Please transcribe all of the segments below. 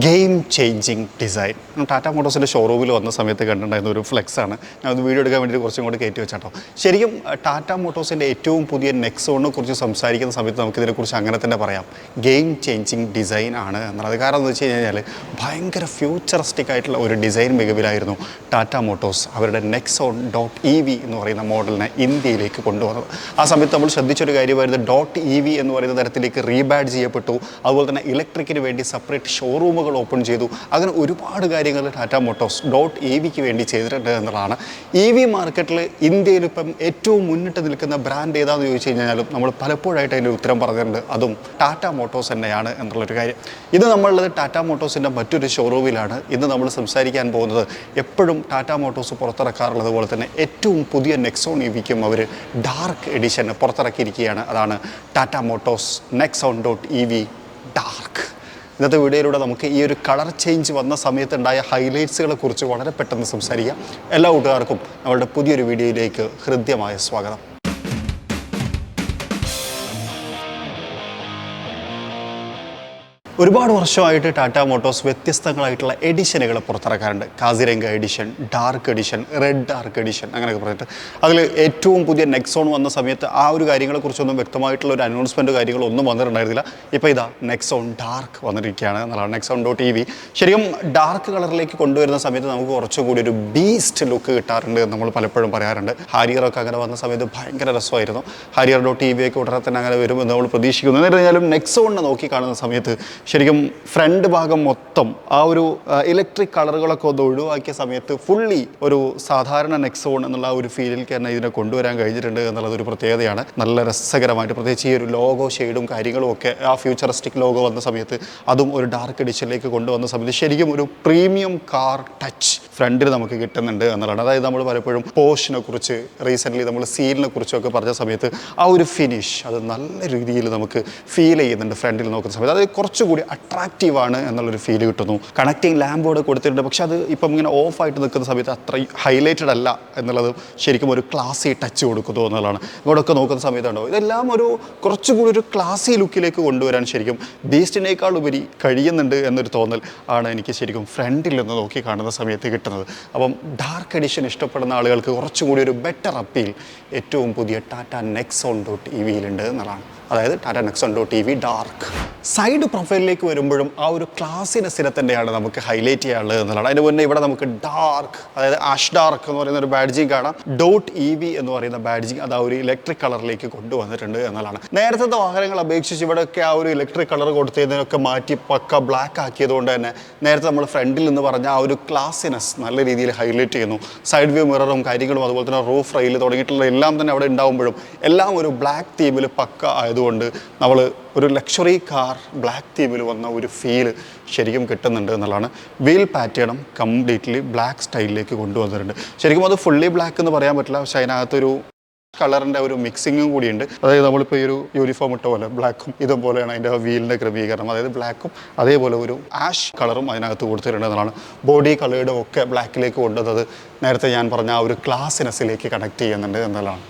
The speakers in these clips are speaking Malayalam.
Game changing design. ടാറ്റ മോട്ടോഴ്സിൻ്റെ ഷോറൂമിൽ വന്ന സമയത്ത് കണ്ടിട്ടുണ്ടായിരുന്ന ഒരു ഫ്ലെക്സാണ്. ഞാൻ അത് വീഡിയോ എടുക്കാൻ വേണ്ടി കുറച്ചും കൂടി കയറ്റി വെച്ചാട്ടോ. ശരിക്കും ടാറ്റ മോട്ടോഴ്സിൻ്റെ ഏറ്റവും പുതിയ നെക്സോണിനെ കുറിച്ച് സംസാരിക്കുന്ന സമയത്ത് നമുക്കിതിനെക്കുറിച്ച് അങ്ങനെ തന്നെ പറയാം. ഗെയിം ചേഞ്ചിങ് ഡിസൈൻ ആണ് എന്നുള്ളത്. കാരണം എന്ന് വെച്ച് കഴിഞ്ഞാൽ ഭയങ്കര ഫ്യൂച്ചറിസ്റ്റിക് ആയിട്ടുള്ള ഒരു ഡിസൈൻ മികവിലായിരുന്നു ടാറ്റ മോട്ടോഴ്സ് അവരുടെ നെക്സോൺ .EV എന്ന് പറയുന്ന മോഡലിനെ ഇന്ത്യയിലേക്ക് കൊണ്ടുവന്നത്. ആ സമയത്ത് നമ്മൾ ശ്രദ്ധിച്ചൊരു കാര്യമായിരുന്നു, .EV എന്ന് പറയുന്ന തരത്തിലേക്ക് റീബാഡ് ചെയ്യപ്പെട്ടു. അതുപോലെ തന്നെ ഇലക്ട്രിക്കിന് വേണ്ടി സെപ്പറേറ്റ് ഷോറൂമുകൾ ഓപ്പൺ ചെയ്തു. അങ്ങനെ ഒരുപാട് കാര്യങ്ങൾ ടാറ്റ മോട്ടോഴ്സ് .EVക്ക് വേണ്ടി ചെയ്തിട്ടുണ്ട് എന്നുള്ളതാണ്. EV മാർക്കറ്റിൽ ഇന്ത്യയിൽ ഇപ്പം ഏറ്റവും മുന്നിട്ട് നിൽക്കുന്ന ബ്രാൻഡ് ഏതാണെന്ന് ചോദിച്ചു കഴിഞ്ഞാലും നമ്മൾ പലപ്പോഴായിട്ട് അതിൻ്റെ ഉത്തരം പറഞ്ഞിട്ടുണ്ട്, അതും ടാറ്റ മോട്ടോഴ്സ് തന്നെയാണ് എന്നുള്ളൊരു കാര്യം. ഇത് നമ്മളുള്ളത് ടാറ്റ മോട്ടോഴ്സിൻ്റെ മറ്റൊരു ഷോറൂമിലാണ്. ഇന്ന് നമ്മൾ സംസാരിക്കാൻ പോകുന്നത് എപ്പോഴും ടാറ്റ മോട്ടോഴ്സ് പുറത്തിറക്കാറുള്ളത് പോലെ തന്നെ ഏറ്റവും പുതിയ നെക്സോൺ EVക്കും അവർ ഡാർക്ക് എഡിഷൻ പുറത്തിറക്കിയിരിക്കുകയാണ്. അതാണ് Tata Motors Nexon .EV dark. ഇന്നത്തെ വീഡിയോയിലൂടെ നമുക്ക് ഈ ഒരു കളർ ചേഞ്ച് വന്ന സമയത്തുണ്ടായ ഹൈലൈറ്റ്സുകളെ കുറിച്ച് വളരെ പെട്ടെന്ന് സംസാരിക്കാം. എല്ലാ കൂട്ടുകാർക്കും നമ്മളുടെ പുതിയൊരു വീഡിയോയിലേക്ക് ഹൃദ്യമായ സ്വാഗതം. ഒരുപാട് വർഷമായിട്ട് ടാറ്റ മോട്ടോഴ്സ് വ്യത്യസ്തങ്ങളായിട്ടുള്ള എഡിഷനുകൾ പുറത്തിറക്കാറുണ്ട്. Kaziranga edition, dark edition, red dark edition അങ്ങനെയൊക്കെ പറഞ്ഞിട്ട് അതിൽ ഏറ്റവും പുതിയ നെക്സോൺ വന്ന സമയത്ത് ആ ഒരു കാര്യങ്ങളെക്കുറിച്ചൊന്നും വ്യക്തമായിട്ടുള്ള ഒരു അനൗൺസ്മെൻറ്റ് കാര്യങ്ങളൊന്നും വന്നിട്ടുണ്ടായിരുന്നില്ല. ഇപ്പോൾ ഇതാ നെക്സോൺ ഡാർക്ക് വന്നിരിക്കുകയാണ് എന്നുള്ളതാണ്. നെക്സോൺ .EV ശരിക്കും ഡാർക്ക് കളറിലേക്ക് കൊണ്ടുവരുന്ന സമയത്ത് നമുക്ക് കുറച്ചും കൂടി ഒരു ബീസ്റ്റ് ലുക്ക് കിട്ടാറുണ്ട് എന്ന് നമ്മൾ പലപ്പോഴും പറയാറുണ്ട്. ഹാരിയറൊക്കെ അങ്ങനെ വന്ന സമയത്ത് ഭയങ്കര രസമായിരുന്നു. ഹാരിയർ .EV ഒക്കെ ഉടനെ തന്നെ അങ്ങനെ വരുമെന്ന് നമ്മൾ പ്രതീക്ഷിക്കുന്നു. എന്നിട്ട് കഴിഞ്ഞാലും നെക്സോണിനെ നോക്കി കാണുന്ന സമയത്ത് ശരിക്കും ഫ്രണ്ട് ഭാഗം മൊത്തം ആ ഒരു ഇലക്ട്രിക് കളറുകളൊക്കെ ഒന്ന് ഒഴിവാക്കിയ സമയത്ത് ഫുള്ളി ഒരു സാധാരണ നെക്സോൺ എന്നുള്ള ആ ഒരു ഫീലിലേക്ക് തന്നെ ഇതിനെ കൊണ്ടുവരാൻ കഴിഞ്ഞിട്ടുണ്ട് എന്നുള്ളതൊരു പ്രത്യേകതയാണ്. നല്ല രസകരമായിട്ട് പ്രത്യേകിച്ച് ഈ ഒരു ലോഗോ ഷെയ്ഡും കാര്യങ്ങളും ഒക്കെ ആ ഫ്യൂച്ചറിസ്റ്റിക് ലോഗോ വന്ന സമയത്ത് അതും ഒരു ഡാർക്ക് എഡിഷനിലേക്ക് കൊണ്ടുവന്ന സമയത്ത് ശരിക്കും ഒരു പ്രീമിയം കാർ ടച്ച് ഫ്രണ്ടിൽ നമുക്ക് കിട്ടുന്നുണ്ട് എന്നുള്ളതാണ്. അതായത് നമ്മൾ പലപ്പോഴും പോഷിനെ കുറിച്ച് റീസെൻ്റ്ലി നമ്മൾ സീലിനെ കുറിച്ചൊക്കെ പറഞ്ഞ സമയത്ത് ആ ഒരു ഫിനിഷ് അത് നല്ല രീതിയിൽ നമുക്ക് ഫീൽ ചെയ്യുന്നുണ്ട് ഫ്രണ്ടിൽ നോക്കുന്ന സമയത്ത്. അത് കുറച്ചുകൂടി അട്രാക്റ്റീവാണ് എന്നുള്ളൊരു ഫീൽ കിട്ടുന്നു. കണക്റ്റിംഗ് ലാമ്പോട് കൊടുത്തിട്ടുണ്ട്, പക്ഷെ അത് ഇപ്പം ഇങ്ങനെ ഓഫായിട്ട് നിൽക്കുന്ന സമയത്ത് അത്ര ഹൈലൈറ്റഡ് അല്ല എന്നുള്ളത് ശരിക്കും ഒരു ക്ലാസി ടച്ച് കൊടുക്കുന്നു എന്നുള്ളതാണ്. ഇവിടെയൊക്കെ നോക്കുന്ന സമയത്തുണ്ടോ ഇതെല്ലാം ഒരു കുറച്ചുകൂടി ഒരു ക്ലാസി ലുക്കിലേക്ക് കൊണ്ടുവരാൻ ശരിക്കും ബീസ്റ്റിനേക്കാൾ ഉപരി കഴിയുന്നുണ്ട് എന്നൊരു തോന്നൽ ആണ് എനിക്ക് ശരിക്കും ഫ്രണ്ടിൽ നിന്ന് നോക്കി കാണുന്ന സമയത്ത് കിട്ടുന്നത്. അപ്പം ഡാർക്ക് എഡിഷൻ ഇഷ്ടപ്പെടുന്ന ആളുകൾക്ക് കുറച്ചുകൂടി ഒരു ബെറ്റർ അപ്പീൽ ഏറ്റവും പുതിയ ടാറ്റ നെക്സോൺ .EVയിലുണ്ട് എന്നുള്ളതാണ്. അതായത് Tata Nexon .EV dark. Side പ്രൊഫൈലിലേക്ക് വരുമ്പോഴും ആ ഒരു ക്ലാസിനെസ്സിനെ തന്നെയാണ് നമുക്ക് ഹൈലൈറ്റ് ചെയ്യാനുള്ളത് എന്നുള്ളതാണ്. അതിന് മുന്നേ ഇവിടെ നമുക്ക് ഡാർക്ക്, അതായത് ആഷ് ഡാർക്ക് എന്ന് പറയുന്ന ഒരു ബാഡ്ജിങ് കാണാം. .EV എന്ന് പറയുന്ന ബാഡ്ജിങ് അത് ആ ഒരു ഇലക്ട്രിക് കളറിലേക്ക് കൊണ്ടുവന്നിട്ടുണ്ട് എന്നുള്ളതാണ്. നേരത്തെ വാഹനങ്ങൾ അപേക്ഷിച്ച് ഇവിടെയൊക്കെ ആ ഒരു ഇലക്ട്രിക് കളർ കൊടുത്തതിനൊക്കെ മാറ്റി പക്ക ബ്ലാക്ക് ആക്കിയതുകൊണ്ട് തന്നെ നേരത്തെ നമ്മൾ ഫ്രണ്ടിൽ നിന്ന് പറഞ്ഞ ആ ഒരു ക്ലാസിനെസ് നല്ല രീതിയിൽ ഹൈലൈറ്റ് ചെയ്യുന്നു. സൈഡ് വ്യൂ മിററും കാര്യങ്ങളും അതുപോലെ തന്നെ റൂഫ് റെയിൽ തുടങ്ങിയിട്ടുള്ള എല്ലാം തന്നെ അവിടെ ഉണ്ടാകുമ്പോഴും എല്ലാം ഒരു ബ്ലാക്ക് തീമിൽ പക്ക ആയതുകൊണ്ട് നമ്മൾ ഒരു ലക്ഷറി കാർ ബ്ലാക്ക് തീമിൽ വന്ന ഒരു ഫീൽ ശരിക്കും കിട്ടുന്നുണ്ട് എന്നുള്ളതാണ്. വീൽ പാറ്റേണും കംപ്ലീറ്റ്ലി ബ്ലാക്ക് സ്റ്റൈലിലേക്ക് കൊണ്ടുവന്നിട്ടുണ്ട്. ശരിക്കും അത് ഫുള്ളി ബ്ലാക്ക് എന്ന് പറയാൻ പറ്റില്ല, പക്ഷേ അതിനകത്തൊരു കളറിൻ്റെ ഒരു മിക്സിങ്ങും കൂടിയുണ്ട്. അതായത് നമ്മളിപ്പോൾ ഈ ഒരു യൂണിഫോം ഇട്ട പോലെ ബ്ലാക്കും ഇതുപോലെയാണ് അതിൻ്റെ വീലിൻ്റെ ക്രമീകരണം. അതായത് ബ്ലാക്കും അതേപോലെ ഒരു ആഷ് കളറും അതിനകത്ത് കൊടുത്തിട്ടുണ്ട് എന്നുള്ളതാണ്. ബോഡി കളറും ഒക്കെ ബ്ലാക്കിലേക്ക് കൊണ്ടുവന്നത് നേരത്തെ ഞാൻ പറഞ്ഞ ആ ഒരു ക്ലാസിനെസ്സിലേക്ക് കണക്ട് ചെയ്യുന്നുണ്ട് എന്നുള്ളതാണ്.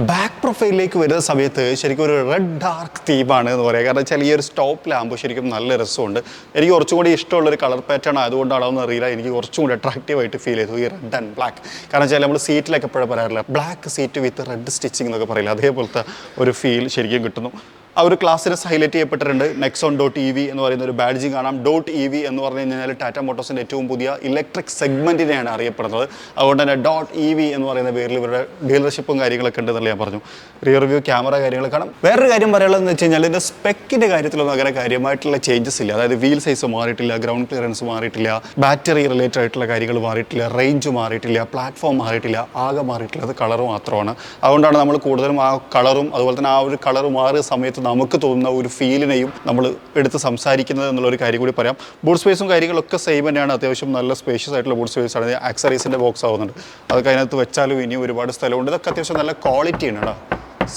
ബാക്ക് പ്രൊഫൈലിലേക്ക് വരുന്ന സമയത്ത് ശരിക്കും ഒരു റെഡ് ഡാർക്ക് തീമാണ് എന്ന് പറയാം. കാരണം വെച്ചാൽ ഈ ഒരു സ്റ്റോപ്പ് ലാമ്പ് ശരിക്കും നല്ല രസമുണ്ട്. എനിക്ക് കുറച്ചും കൂടി ഇഷ്ടമുള്ളൊരു കളർ പാറ്റേൺ ആയതുകൊണ്ടാണോ എന്ന് അറിയില്ല, എനിക്ക് കുറച്ചും കൂടി അട്രാക്റ്റീവായിട്ട് ഫീൽ ചെയ്തു ഈ റെഡ് ആൻഡ് ബ്ലാക്ക്. കാരണം വെച്ചാൽ നമ്മൾ സീറ്റിലൊക്കെ എപ്പോഴും പറയാറില്ല black seat with red stitching എന്നൊക്കെ പറയില്ല, അതേപോലത്തെ ഒരു ഫീൽ ശരിക്കും കിട്ടുന്നു. ആ ഒരു ക്ലാസ്സിനെസ് ഹൈലൈറ്റ് ചെയ്യപ്പെട്ടിട്ടുണ്ട്. നെക്സോൺ .EV എന്ന് പറയുന്ന ഒരു ബാഡ്ജിങ് കാണാം. .EV എന്ന് പറഞ്ഞു കഴിഞ്ഞാൽ ടാറ്റ മോട്ടോഴ്സിൻ്റെ ഏറ്റവും പുതിയ ഇലക്ട്രിക് സെഗ്മെൻറ്റിനെയാണ് അറിയപ്പെടുന്നത്. അതുകൊണ്ട് തന്നെ .EV എന്ന് പറയുന്ന പേരിൽ ഇവരുടെ ഡീലർഷിപ്പും കാര്യങ്ങളൊക്കെ ഉണ്ടെന്നുള്ള ഞാൻ പറഞ്ഞു. റിയർ വ്യൂ ക്യാമറ കാര്യങ്ങൾ കാണാം. വേറൊരു കാര്യം പറയാനുള്ളതെന്ന് വെച്ച് കഴിഞ്ഞാൽ ഇതിൻ്റെ സ്പെക്കിൻ്റെ കാര്യത്തിലൊന്നും അങ്ങനെ കാര്യമായിട്ടുള്ള ചേഞ്ചസ് ഇല്ല. അതായത് വീൽ സൈസ് മാറിയിട്ടില്ല, ഗ്രൗണ്ട് ക്ലിയറൻസ് മാറിയിട്ടില്ല, ബാറ്ററി റിലേറ്റഡ് ആയിട്ടുള്ള കാര്യങ്ങൾ മാറിയിട്ടില്ല, റേഞ്ച് മാറിയിട്ടില്ല, പ്ലാറ്റ്ഫോം മാറിയിട്ടില്ല, ആകെ മാറിയിട്ടുള്ളത് കളർ മാത്രമാണ്. അതുകൊണ്ടാണ് നമ്മൾ കൂടുതലും ആ കളറും അതുപോലെ തന്നെ ആ ഒരു കളർ മാറിയ സമയത്ത് നമുക്ക് തോന്നുന്ന ഒരു ഫീലിനെയും നമ്മൾ എടുത്ത് സംസാരിക്കുന്നത് എന്നുള്ളൊരു കാര്യം കൂടി പറയാം. ബൂട്ട് സ്പേസും കാര്യങ്ങളൊക്കെ സെയിം തന്നെയാണ്. അത്യാവശ്യം നല്ല സ്പേഷ്യസ് ആയിട്ടുള്ള ബൂട്ട് സ്പേസ് ആണ്. ആക്സറീസിൻ്റെ ബോക്സ് ആവുന്നുണ്ട്, അതൊക്കെ അതിനകത്ത് വെച്ചാലും ഇനിയും ഒരുപാട് സ്ഥലമുണ്ട്. ഇതൊക്കെ അത്യാവശ്യം നല്ല ക്വാളിറ്റി ആണ് കേട്ടോ.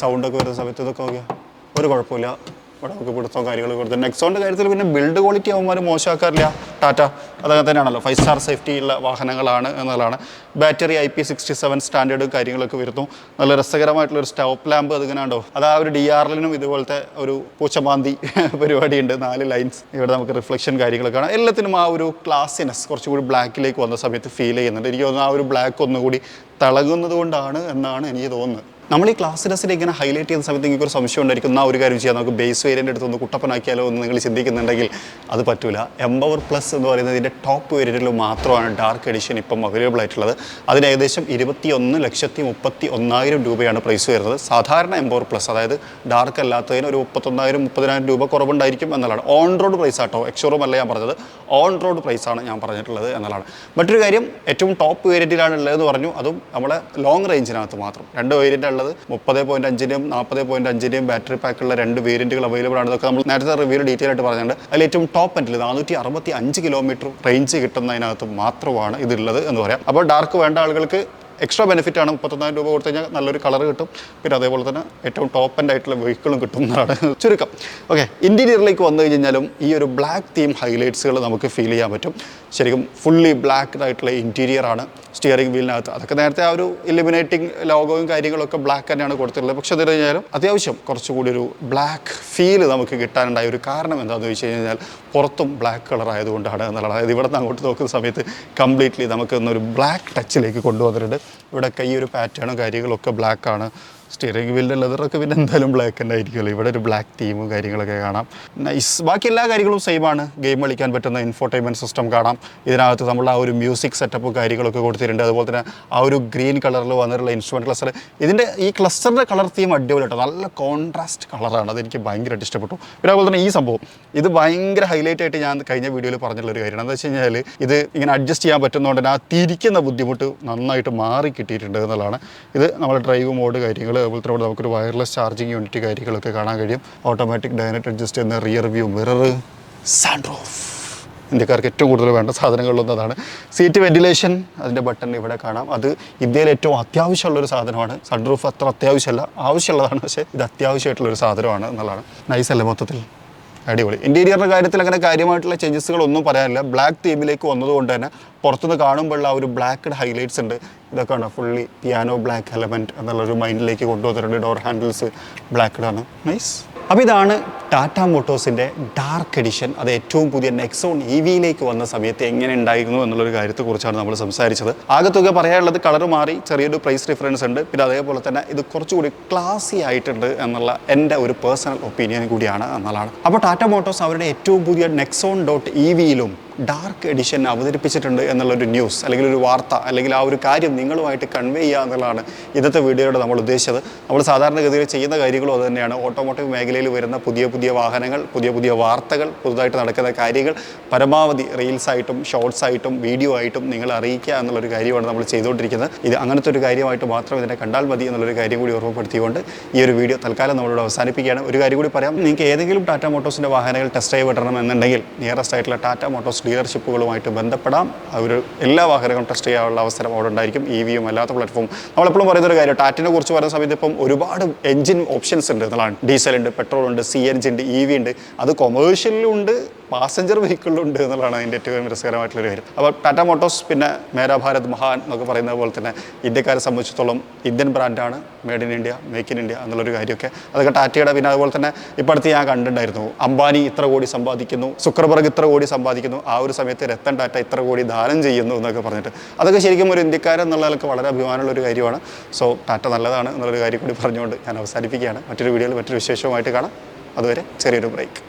സൗണ്ടൊക്കെ വരുന്ന സമയത്ത് ഇതൊക്കെ നോക്കിയാൽ ഒരു കുഴപ്പമില്ല, ഇവിടെ നമുക്ക് പിടുത്തവും കാര്യങ്ങൾ കൊടുത്തു. നെക്സോണിൻ്റെ കാര്യത്തിൽ പിന്നെ ബിൽഡ് ക്വാളിറ്റി അവന്മാർ മോശമാക്കാറില്ല. ടാറ്റ അതങ്ങനെ തന്നെയാണല്ലോ, 5 സ്റ്റാർ സേഫ്റ്റി ഉള്ള വാഹനങ്ങളാണ് എന്നുള്ളതാണ്. ബാറ്ററി IP67 സ്റ്റാൻഡേർഡ് കാര്യങ്ങളൊക്കെ വരുന്നു. നല്ല രസകരമായിട്ടുള്ളൊരു സ്റ്റോപ്പ് ലാമ്പ് അതിങ്ങനെ ഉണ്ടോ, അത് ആ ഒരു DRLനും ഇതുപോലത്തെ ഒരു പൂച്ചമാന്തി പരിപാടിയുണ്ട്. 4 ലൈൻസ് ഇവിടെ നമുക്ക് റിഫ്ലക്ഷൻ കാര്യങ്ങളൊക്കെ കാണാം. എല്ലാത്തിനും ആ ഒരു ക്ലാസിനെസ് കുറച്ചുകൂടി ബ്ലാക്കിലേക്ക് വന്ന സമയത്ത് ഫീൽ ചെയ്യുന്നുണ്ട്. എനിക്ക് തോന്നുന്നു ആ ഒരു ബ്ലാക്ക് ഒന്നുകൂടി തിളങ്ങുന്നത് കൊണ്ടാണ് എന്നാണ് എനിക്ക് തോന്നുന്നത്. നമ്മൾ ഈ ക്ലാസിനെസ്സിനെ ഇങ്ങനെ ഹൈലൈറ്റ് ചെയ്യുന്ന സമയത്ത് നിങ്ങൾക്ക് ഒരു സംശയം ഉണ്ടായിരിക്കും, ആ ഒരു കാര്യം ചെയ്യാം, നമുക്ക് ബേസ് വേരിയൻ്റ് എടുത്തൊന്ന് കുട്ടപ്പനാക്കിയാലോ എന്ന് നിങ്ങൾ ചിന്തിക്കുന്നുണ്ടെങ്കിൽ അത് പറ്റൂല. എംപവർ പ്ലസ് എന്ന് പറയുന്നത് ഇതിൻ്റെ ടോപ്പ് വേരിയൻറ്റിൽ മാത്രമാണ് ഡാർക്ക് എഡിഷൻ ഇപ്പം അവൈലബിൾ ആയിട്ടുള്ളത്. അതിന് ഏകദേശം 21,31,000 രൂപയാണ് പ്രൈസ് വരുന്നത്. സാധാരണ എംപവർ പ്ലസ്, അതായത് ഡാർക്ക് അല്ലാത്തതിന് ഒരു 31,000-30,000 രൂപ കുറവുണ്ടായിരിക്കും എന്നുള്ളതാണ്. ഓൺ റോഡ് പ്രൈസ് ആട്ടോ, എക്സ്ഷോറൂം അല്ല ഞാൻ പറഞ്ഞത്, ഓൺ റോഡ് പ്രൈസാണ് ഞാൻ പറഞ്ഞിട്ടുള്ളത് എന്നുള്ളതാണ്. മറ്റൊരു കാര്യം, ഏറ്റവും ടോപ്പ് വേരിയൻറ്റിലാണ് ഉള്ളതെന്ന് പറഞ്ഞു, അതും നമ്മളെ ലോങ് റേഞ്ചിനകത്ത് മാത്രം. 2 വേരിയൻ്റ് ഉള്ളത്, 30.5-ൻ്റെയും 40.5-ൻ്റെയും ബാറ്ററി പാക്കുള്ള 2 വേരിയൻറ്റുകൾ അവൈലബിൾ ആണ്. ഇതൊക്കെ നമ്മൾ നേരത്തെ റിവ്യൂ ഡീറ്റെയിൽ ആയിട്ട് പറഞ്ഞിട്ടുണ്ട്. അതിൽ ഏറ്റവും ടോപ്പ് എൻഡിൽ 465 കിലോമീറ്റർ റേഞ്ച് കിട്ടുന്നതിനകത്ത് മാത്രമാണ് ഇതുള്ളത് എന്ന് പറയാം. അപ്പോൾ ഡാർക്ക് വേണ്ട ആളുകൾക്ക് എക്സ്ട്രാ ബെനിഫിറ്റാണ്. 31,000 രൂപ കൊടുത്തു കഴിഞ്ഞാൽ നല്ലൊരു കളർ കിട്ടും, പിന്നെ അതേപോലെ തന്നെ ഏറ്റവും ടോപ്പ് എൻഡ് ആയിട്ടുള്ള വെഹിക്കിളും കിട്ടും എന്നാണ് ചുരുക്കം. ഓക്കെ, ഇൻറ്റീരിയറിലേക്ക് വന്നു കഴിഞ്ഞാലും ഈ ഒരു ബ്ലാക്ക് തീം ഹൈലൈറ്റ്സുകൾ നമുക്ക് ഫീൽ ചെയ്യാൻ പറ്റും. ശരിക്കും ഫുള്ളി ബ്ലാക്ക് ആയിട്ടുള്ള ഇൻറ്റീരിയറാണ്. സ്റ്റിയറിംഗ് വീലിനകത്ത് അതൊക്കെ നേരത്തെ ആ ഒരു ഇലിമിനേറ്റിംഗ് ലോഗോയും കാര്യങ്ങളൊക്കെ ബ്ലാക്ക് തന്നെയാണ് കൊടുത്തിട്ടുള്ളത്. പക്ഷെ അത് കഴിഞ്ഞാലും അത്യാവശ്യം കുറച്ചുകൂടി ഒരു ബ്ലാക്ക് ഫീൽ നമുക്ക് കിട്ടാനുണ്ടായ ഒരു കാരണം എന്താണെന്ന് വെച്ച് കഴിഞ്ഞാൽ പുറത്തും ബ്ലാക്ക് കളർ ആയതുകൊണ്ടാണ് എന്നുള്ളത്. അതായത് ഇവിടെ നിന്ന് അങ്ങോട്ട് നോക്കുന്ന സമയത്ത് കംപ്ലീറ്റ്ലി നമുക്ക് ഒരു ബ്ലാക്ക് ടച്ചിലേക്ക് കൊണ്ടുവന്നിട്ടുണ്ട്. ഇവിടെ ഈ ഒരു പാറ്റേണും കാര്യങ്ങളൊക്കെ ബ്ലാക്കാണ്. സ്റ്റിയറിംഗ് വീലിൻ്റെ ലെതറൊക്കെ പിന്നെ എന്തായാലും ബ്ലാക്ക് തന്നെ ആയിരിക്കുമല്ലോ. ഇവിടെ ഒരു ബ്ലാക്ക് തീമും കാര്യങ്ങളൊക്കെ കാണാം. നൈസ്. ബാക്കി എല്ലാ കാര്യങ്ങളും സെയിമാണ്. ഗെയിം കളിക്കാൻ പറ്റുന്ന ഇൻഫോർടൈൻമെൻറ്റ് സിസ്റ്റം കാണാം. ഇതിനകത്ത് നമ്മൾ ആ ഒരു മ്യൂസിക് സെറ്റപ്പും കാര്യങ്ങളൊക്കെ കൊടുത്തിട്ടുണ്ട്. അതുപോലെ തന്നെ ആ ഒരു ഗ്രീൻ കളറിൽ വന്നിട്ടുള്ള ഇൻസ്ട്രുമെൻറ്റ് ക്ലസ്റ്റർ, ഇതിൻ്റെ ഈ ക്ലസ്റ്ററിൻ്റെ കളർ തീം അടിപൊളി കേട്ടോ, നല്ല കോൺട്രാസ്റ്റ് കളറാണ്. അതെനിക്ക് ഭയങ്കരമായിട്ട് ഇഷ്ടപ്പെട്ടു. പിന്നെ അതുപോലെ തന്നെ ഈ സംഭവം ഇത് ഭയങ്കര ഹൈലൈറ്റ് ആയിട്ട് ഞാൻ കഴിഞ്ഞ വീഡിയോയിൽ പറഞ്ഞിട്ടുള്ളൊരു കാര്യമാണ്. എന്താ വെച്ച് കഴിഞ്ഞാൽ ഇത് ഇങ്ങനെ അഡ്ജസ്റ്റ് ചെയ്യാൻ പറ്റുന്നതുകൊണ്ട് തന്നെ ആ തിരിക്കുന്ന ബുദ്ധിമുട്ട് നന്നായിട്ട് മാറി കിട്ടിയിട്ടുണ്ട് എന്നുള്ളതാണ്. ഇത് നമ്മൾ ഡ്രൈവ് മോഡ് കാര്യങ്ങൾ, അതുപോലെ തന്നെ നമുക്കൊരു വയർലെസ് ചാർജിങ് യൂണിറ്റ് കാര്യങ്ങളൊക്കെ കാണാൻ കഴിയും. ഓട്ടോമാറ്റിക് ഡയനറ്റ് അഡ്ജസ്റ്റ് ചെയ്യുന്ന റിയർ വ്യൂ മിറർ, സൺറൂഫ്, ഇന്ത്യക്കാർക്ക് ഏറ്റവും കൂടുതൽ വേണ്ട സാധനങ്ങളിലൊന്നും അതാണ്. സീറ്റ് വെന്റിലേഷൻ, അതിൻ്റെ ബട്ടൺ ഇവിടെ കാണാം. അത് ഇന്ത്യയിൽ ഏറ്റവും അത്യാവശ്യമുള്ളൊരു സാധനമാണ്. സൺറൂഫ് അത്ര അത്യാവശ്യമല്ല, ആവശ്യമുള്ളതാണ്, പക്ഷേ ഇത് അത്യാവശ്യമായിട്ടുള്ളൊരു സാധനമാണ് എന്നുള്ളതാണ്. നൈസല്ലേ മൊത്തത്തിൽ, അടിപൊളി. ഇൻറ്റീരിയറിൻ്റെ കാര്യത്തിൽ അങ്ങനെ കാര്യമായിട്ടുള്ള ചേഞ്ചസുകളൊന്നും പറയാനില്ല. ബ്ലാക്ക് തീമിലേക്ക് വന്നതുകൊണ്ട് തന്നെ പുറത്തുനിന്ന് കാണുമ്പോഴുള്ള ആ ഒരു ബ്ലാക്ക് ഹൈലൈറ്റ്സ് ഉണ്ട്. ഇതൊക്കെ ആണ് ഫുള്ളി പിയാനോ ബ്ലാക്ക് എലമെൻറ്റ് എന്നുള്ളൊരു മൈൻഡിലേക്ക് കൊണ്ടുവന്നിട്ടുണ്ട്. ഡോർ ഹാൻഡിൽസ് ബ്ലാക്ക്ഡാണ്. നൈസ്. അപ്പോൾ ഇതാണ് ടാറ്റ മോട്ടോഴ്സിൻ്റെ ഡാർക്ക് എഡിഷൻ. അത് ഏറ്റവും പുതിയ നെക്സോൺ EVയിലേക്ക് വന്ന സമയത്ത് എങ്ങനെ ഉണ്ടായിരുന്നു എന്നുള്ളൊരു കാര്യത്തെക്കുറിച്ചാണ് നമ്മൾ സംസാരിച്ചത്. ആകത്തുക പറയാനുള്ളത് കളർ മാറി, ചെറിയൊരു പ്രൈസ് ഡിഫറൻസ് ഉണ്ട്. പിന്നെ അതേപോലെ തന്നെ ഇത് കുറച്ചുകൂടി ക്ലാസി ആയിട്ടുണ്ട് എന്നുള്ള എൻ്റെ ഒരു പേഴ്സണൽ ഒപ്പീനിയൻ കൂടിയാണ് എന്നുള്ളതാണ്. അപ്പോൾ ടാറ്റ മോട്ടോഴ്സ് അവരുടെ ഏറ്റവും പുതിയ Nexon.EVയിലും ഡാർക്ക് എഡിഷൻ അവതരിപ്പിച്ചിട്ടുണ്ട് എന്നുള്ളൊരു ന്യൂസ്, അല്ലെങ്കിൽ ഒരു വാർത്ത, അല്ലെങ്കിൽ ആ ഒരു കാര്യം നിങ്ങളുമായിട്ട് കൺവേ ചെയ്യുക എന്നുള്ളതാണ് ഇന്നത്തെ വീഡിയോയുടെ നമ്മൾ ഉദ്ദേശിച്ചത്. നമ്മൾ സാധാരണഗതിയിൽ ചെയ്യുന്ന കാര്യങ്ങളും അത് തന്നെയാണ്. ഓട്ടോമോട്ടീവ് മേഖലയിൽ വരുന്ന പുതിയ പുതിയ വാഹനങ്ങൾ, പുതിയ പുതിയ വാർത്തകൾ, പുതുതായിട്ട് നടക്കുന്ന കാര്യങ്ങൾ പരമാവധി റീൽസായിട്ടും ഷോർട്സായിട്ടും വീഡിയോ ആയിട്ടും നിങ്ങളെ അറിയിക്കുക എന്നുള്ളൊരു കാര്യമാണ് നമ്മൾ ചെയ്തുകൊണ്ടിരിക്കുന്നത്. ഇത് അങ്ങനത്തെ ഒരു കാര്യമായിട്ട് മാത്രം ഇതിനെ കണ്ടാൽ മതി എന്നുള്ളൊരു കാര്യം കൂടി ഓർമ്മപ്പെടുത്തിക്കൊണ്ട് ഈ ഒരു വീഡിയോ തൽക്കാലം നമ്മളിവിടെ അവസാനിപ്പിക്കുകയാണ്. ഒരു കാര്യം കൂടി പറയാം, നിങ്ങൾക്ക് ഏതെങ്കിലും ടാറ്റ മോട്ടോഴ്സിൻ്റെ വാഹനങ്ങൾ ടെസ്റ്റ് ഡ്രൈവ് ഇടണം എന്നുണ്ടെങ്കിൽ നിയറസ്റ്റ് ആയിട്ടുള്ള ടാറ്റ മോട്ടോഴ്സ് ഡീലർഷിപ്പുകളുമായിട്ട് ബന്ധപ്പെടാം. അവർ എല്ലാ വാഹനങ്ങളും ടെസ്റ്റ് ചെയ്യാനുള്ള അവസരം അവിടെ ഉണ്ടായിരിക്കും. EVയും അല്ലാത്ത പ്ലാറ്റ്ഫോം. നമ്മളെപ്പോഴും പറയുന്നൊരു കാര്യം, ടാറ്റിനെ കുറിച്ച് പറയുന്ന സമയത്ത് ഇപ്പം ഒരുപാട് എഞ്ചിൻ ഓപ്ഷൻസ് ഉണ്ട് എന്നുള്ളതാണ്. ഡീസൽ ഉണ്ട്, പെട്രോൾ ഉണ്ട്, CNG ഉണ്ട്, EV ഉണ്ട്. അത് കൊമേഴ്ഷ്യലിലും ഉണ്ട്, പാസഞ്ചർ വെഹിക്കിളിലും ഉണ്ട് എന്നുള്ളതാണ് അതിൻ്റെ ഏറ്റവും രസകരമായിട്ടുള്ളൊരു കാര്യം. അപ്പോൾ ടാറ്റ മോട്ടോഴ്സ് പിന്നെ മേരാ ഭാരത് മഹാൻ എന്നൊക്കെ പറയുന്നത് പോലെ തന്നെ ഇന്ത്യക്കാരെ സംബന്ധിച്ചിടത്തോളം ഇന്ത്യൻ ബ്രാൻഡാണ്, made in India, make in India എന്നുള്ളൊരു കാര്യമൊക്കെ അതൊക്കെ ടാറ്റയുടെ. പിന്നെ അതുപോലെ തന്നെ ഇപ്പോഴത്തെ ഞാൻ കണ്ടിട്ടുണ്ടായിരുന്നു, അംബാനി ഇത്ര കോടി സമ്പാദിക്കുന്നു, സുക്കർബർഗ് ഇത്ര കോടി സമ്പാദിക്കുന്നു, ആ ഒരു സമയത്ത് രത്തൻ ടാറ്റ ഇത്ര കോടി ദാനം ചെയ്യുന്നു എന്നൊക്കെ പറഞ്ഞിട്ട് അതൊക്കെ ശരിക്കും ഒരു ഇന്ത്യക്കാരൻ എന്നുള്ളതൊക്കെ വളരെ അഭിമാനമുള്ളൊരു കാര്യമാണ്. സോ ടാറ്റ നല്ലതാണ് എന്നുള്ളൊരു കാര്യം കൂടി പറഞ്ഞുകൊണ്ട് ഞാൻ അവസാനിപ്പിക്കുകയാണ്. മറ്റൊരു വീഡിയോയിൽ മറ്റൊരു വിശേഷവുമായിട്ട് കാണാം. അതുവരെ ചെറിയൊരു ബ്രേക്ക്.